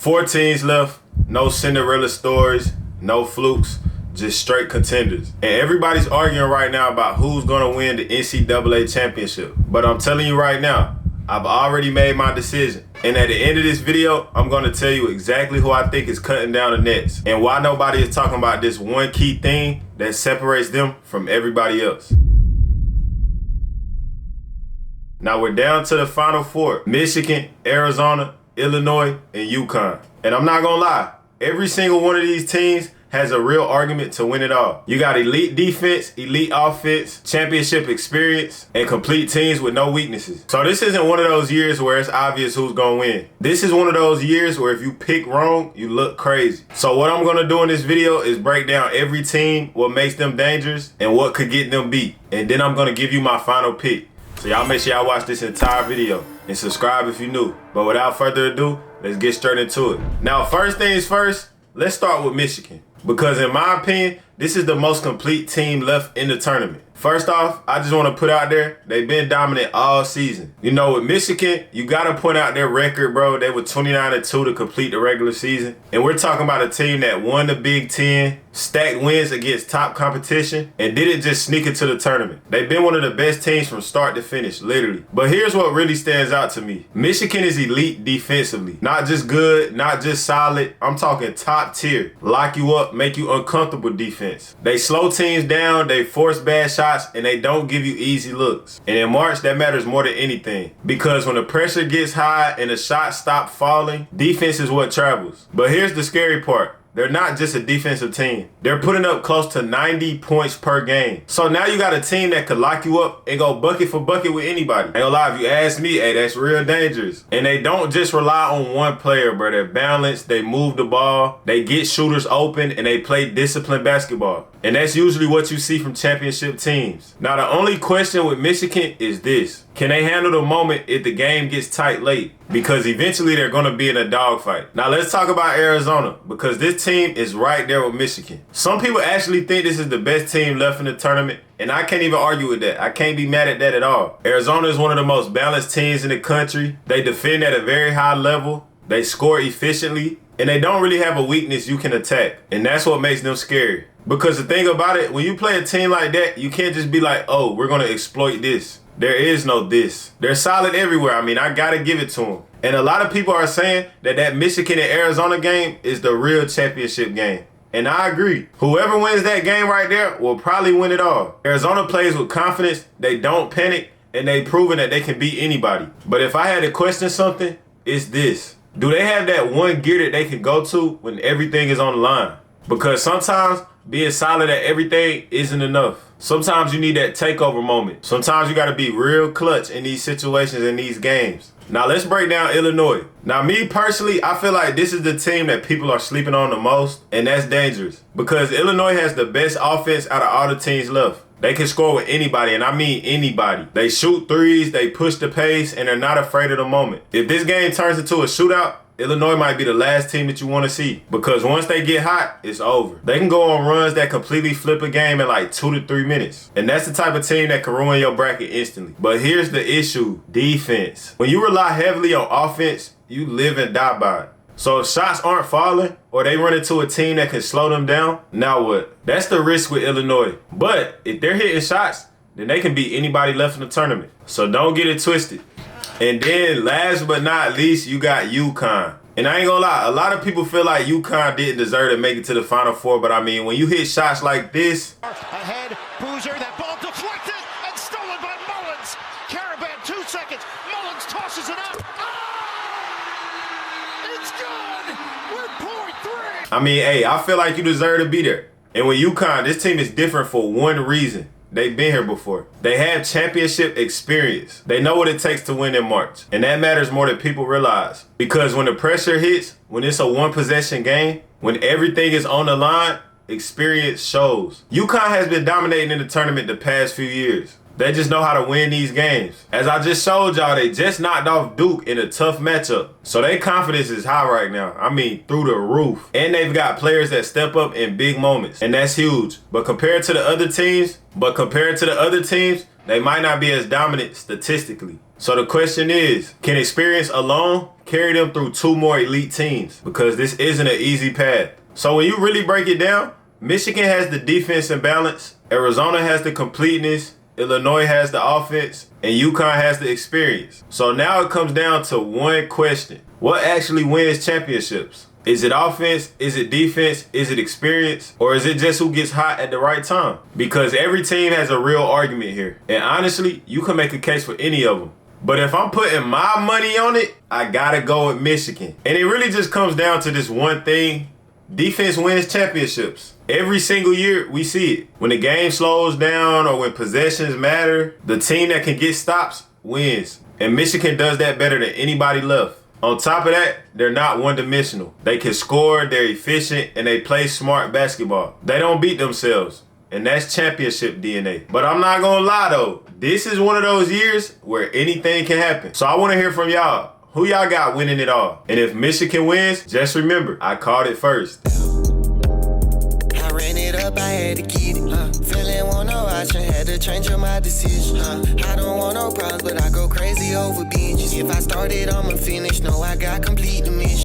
4 teams left, no Cinderella stories, no flukes, just straight contenders. And everybody's arguing right now about who's gonna win the NCAA championship. But I'm telling you right now, I've already made my decision. And at the end of this video, I'm gonna tell you exactly who I think is cutting down the nets and why nobody is talking about this one key thing that separates them from everybody else. Now we're down to the Final Four: Michigan, Arizona, Illinois, and Yukon. And I'm not gonna lie, every single one of these teams has a real argument to win it all. You got elite defense, elite offense, championship experience, and complete teams with no weaknesses. So this isn't one of those years where it's obvious who's gonna win. This is one of those years where if you pick wrong, you look crazy. So what I'm gonna do in this video is break down every team, what makes them dangerous, and what could get them beat. And then I'm gonna give you my final pick. So y'all make sure y'all watch this entire video and subscribe if you're new. But without further ado, let's get straight into it. Now, first things first, let's start with Michigan. Because in my opinion, this is the most complete team left in the tournament. First off, I just want to put out there, they've been dominant all season. You know, with Michigan, you got to point out their record, bro. They were 29-2 to complete the regular season. And we're talking about a team that won the Big Ten, stacked wins against top competition, and didn't just sneak into the tournament. They've been one of the best teams from start to finish, literally. But here's what really stands out to me. Michigan is elite defensively. Not just good, not just solid. I'm talking top tier. Lock you up, make you uncomfortable defense. They slow teams down, they force bad shots, and they don't give you easy looks. And in March, that matters more than anything. Because when the pressure gets high and the shots stop falling, defense is what travels. But here's the scary part. They're not just a defensive team. They're putting up close to 90 points per game. So now you got a team that could lock you up and go bucket for bucket with anybody. Ain't gonna lie, if you ask me, hey, that's real dangerous. And they don't just rely on one player, bro. They're balanced, they move the ball, they get shooters open, and they play disciplined basketball. And that's usually what you see from championship teams. Now, the only question with Michigan is this. Can they handle the moment if the game gets tight late? Because eventually they're going to be in a dogfight. Now, let's talk about Arizona, because this team is right there with Michigan. Some people actually think this is the best team left in the tournament, and I can't even argue with that. I can't be mad at that at all. Arizona is one of the most balanced teams in the country. They defend at a very high level. They score efficiently, and they don't really have a weakness you can attack. And that's what makes them scary. Because the thing about it, when you play a team like that, you can't just be like, oh, we're going to exploit this. There is no this. They're solid everywhere. I mean, I got to give it to them. And a lot of people are saying that Michigan and Arizona game is the real championship game. And I agree. Whoever wins that game right there will probably win it all. Arizona plays with confidence. They don't panic. And they've proven that they can beat anybody. But if I had to question something, it's this. Do they have that one gear that they can go to when everything is on the line? Because sometimes being solid at everything isn't enough. Sometimes you need that takeover moment. Sometimes you got to be real clutch in these situations, in these games. Now let's break down Illinois. Now me personally, I feel like this is the team that people are sleeping on the most, and that's dangerous. Because Illinois has the best offense out of all the teams left. They can score with anybody, and I mean anybody. They shoot threes, they push the pace, and they're not afraid of the moment. If this game turns into a shootout, Illinois might be the last team that you want to see. Because once they get hot, it's over. They can go on runs that completely flip a game in like 2 to 3 minutes. And that's the type of team that can ruin your bracket instantly. But here's the issue: defense. When you rely heavily on offense, you live and die by it. So if shots aren't falling, or they run into a team that can slow them down, now what? That's the risk with Illinois. But if they're hitting shots, then they can beat anybody left in the tournament. So don't get it twisted. And then last but not least, you got Yukon. And I ain't gonna lie, a lot of people feel like Yukon didn't deserve to make it to the Final Four, but I mean, when you hit shots like this. Ahead, Boozer, that ball deflected and stolen by Mullins. Caravan, 2 seconds. Mullins tosses it up. Oh! It's good! We're .3. I mean, hey, I feel like you deserve to be there. And with Yukon, this team is different for one reason. They've been here before. They have championship experience. They know what it takes to win in March. And that matters more than people realize. Because when the pressure hits, when it's a one-possession game, when everything is on the line, experience shows. Yukon has been dominating in the tournament the past few years. They just know how to win these games. As I just showed y'all, they just knocked off Duke in a tough matchup. So their confidence is high right now. I mean, through the roof. And they've got players that step up in big moments. And that's huge. But compared to the other teams, they might not be as dominant statistically. So the question is, can experience alone carry them through 2 more elite teams? Because this isn't an easy path. So when you really break it down, Michigan has the defense and balance, Arizona has the completeness, Illinois has the offense, and Yukon has the experience. So now it comes down to one question. What actually wins championships? Is it offense? Is it defense? Is it experience? Or is it just who gets hot at the right time? Because every team has a real argument here. And honestly, you can make a case for any of them. But if I'm putting my money on it, I gotta go with Michigan. And it really just comes down to this one thing. Defense wins championships. Every single year, we see it. When the game slows down or when possessions matter, the team that can get stops wins. And Michigan does that better than anybody left. On top of that, they're not one-dimensional. They can score, they're efficient, and they play smart basketball. They don't beat themselves, and that's championship DNA. But I'm not gonna lie though, this is one of those years where anything can happen. So I wanna hear from y'all. Who y'all got winning it all? And if Michigan wins, just remember, I called it first. I ran it up, I had to get it. Feeling want no option, had to change up my decision. I don't want no problems, but I go crazy over binges. If I started, I'ma finish. No, I got complete the mission.